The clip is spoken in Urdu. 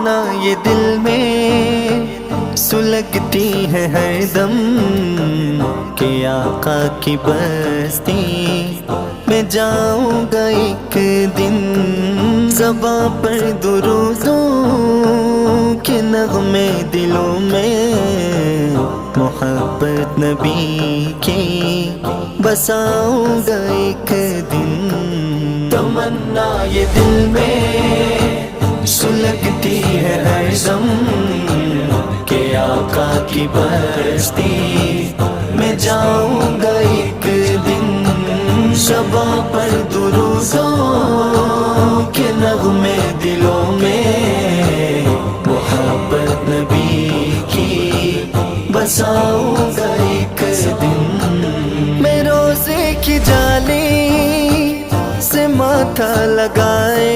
تمنا یہ دل میں سلگتی ہے ہر دم کہ آقا کی بستی میں جاؤں گا ایک دن، زباں پر درودوں کے نغمے دلوں میں، محبت نبی کی بساؤں گا ایک دن۔ تمنا یہ دل میں سلگتی ہے ہر دم کہ آقا کی بستی میں جاؤں گا ایک دن، شباں پر درودوں کے نغمے دلوں میں، محبت نبی کی بساؤں گا ایک دن۔ میں روزے کی جالی سے ماتھا لگائے